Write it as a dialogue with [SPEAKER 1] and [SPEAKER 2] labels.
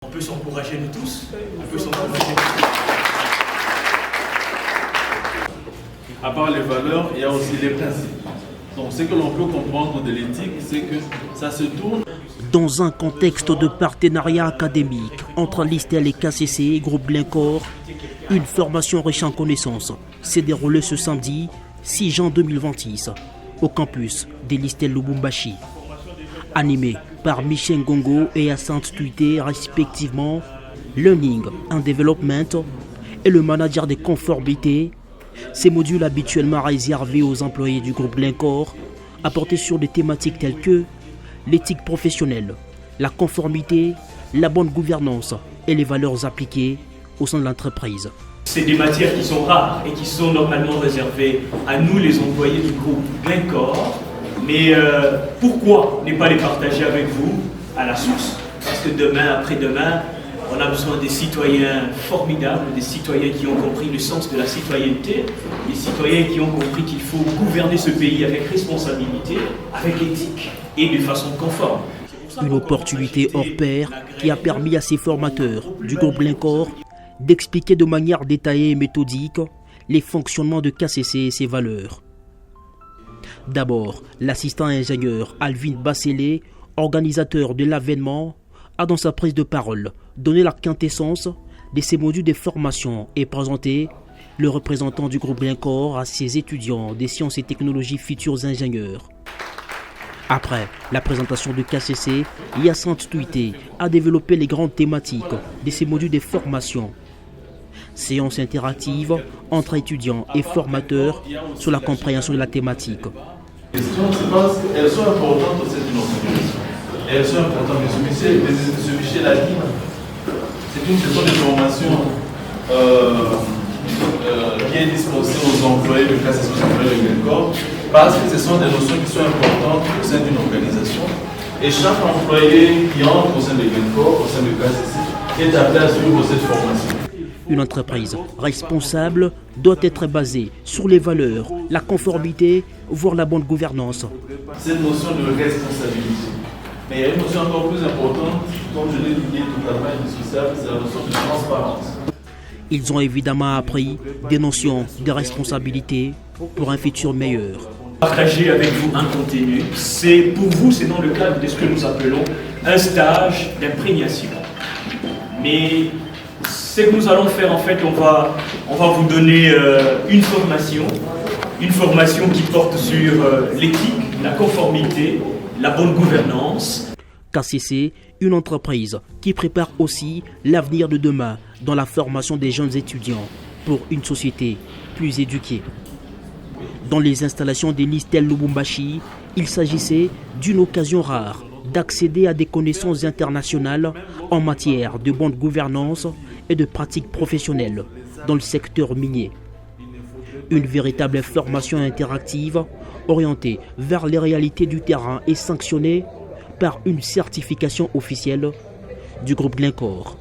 [SPEAKER 1] On peut s'encourager nous tous. On peut s'encourager nous tous.
[SPEAKER 2] À part les valeurs, il y a aussi les principes. Donc ce que l'on peut comprendre de l'éthique, c'est que ça se tourne.
[SPEAKER 3] Dans un contexte de partenariat académique entre l'ISTEL et KCC et Groupe Glencore, une formation riche en connaissances s'est déroulée ce samedi 6 juin 2026 au campus de l'ISTEL Lubumbashi. Animé par Michel Ngongo et Hyacinthe Tuité respectivement, Learning and Development et le manager des conformités, ces modules habituellement réservés aux employés du groupe Glencore apportaient sur des thématiques telles que l'éthique professionnelle, la conformité, la bonne gouvernance et les valeurs appliquées au sein de l'entreprise.
[SPEAKER 1] C'est des matières qui sont rares et qui sont normalement réservées à nous les employés du groupe Glencore. Mais pourquoi ne pas les partager avec vous à la source? Parce que demain, après-demain, on a besoin des citoyens formidables, des citoyens qui ont compris le sens de la citoyenneté, des citoyens qui ont compris qu'il faut gouverner ce pays avec responsabilité, avec éthique et de façon conforme.
[SPEAKER 3] Une opportunité hors pair qui a permis à ces formateurs du groupe Glencore d'expliquer de manière détaillée et méthodique les fonctionnements de KCC et ses valeurs. D'abord, l'assistant ingénieur Alvin Basselé, organisateur de l'événement, a dans sa prise de parole donné la quintessence de ces modules de formation et présenté le représentant du groupe Glencore à ses étudiants des sciences et technologies futurs ingénieurs. Après la présentation de KCC, Hyacinthe Tuité a développé les grandes thématiques de ces modules de formation. Séance interactive entre étudiants et formateurs sur la compréhension de la thématique.
[SPEAKER 2] Les questions, c'est parce qu'elles sont importantes au sein d'une organisation. Et elles sont importantes. M. Michel a dit, c'est une session de formation qui est dispensée aux employés de KCC de Glencore parce que ce sont des notions qui sont importantes au sein d'une organisation. Et chaque employé qui entre au sein de Glencore, au sein de KCC, est appelé à suivre cette formation.
[SPEAKER 3] Une entreprise responsable doit être basée sur les valeurs, la conformité, voire la bonne gouvernance.
[SPEAKER 2] Cette notion de responsabilité. Mais il y a une notion encore plus importante, comme je l'ai dit totalement indissociable, c'est la notion de transparence.
[SPEAKER 3] Ils ont évidemment appris des notions de responsabilité pour un futur meilleur.
[SPEAKER 1] Partager avec vous un contenu, c'est pour vous, c'est dans le cadre de ce que nous appelons un stage d'imprégnation. Mais ce que nous allons faire, en fait, on va vous donner une formation qui porte sur l'éthique, la conformité, la bonne gouvernance.
[SPEAKER 3] KCC, une entreprise qui prépare aussi l'avenir de demain dans la formation des jeunes étudiants pour une société plus éduquée. Dans les installations de l'ISTEL Lubumbashi, il s'agissait d'une occasion rare d'accéder à des connaissances internationales en matière de bonne gouvernance et de pratiques professionnelles dans le secteur minier. Une véritable formation interactive orientée vers les réalités du terrain et sanctionnée par une certification officielle du groupe Glencore.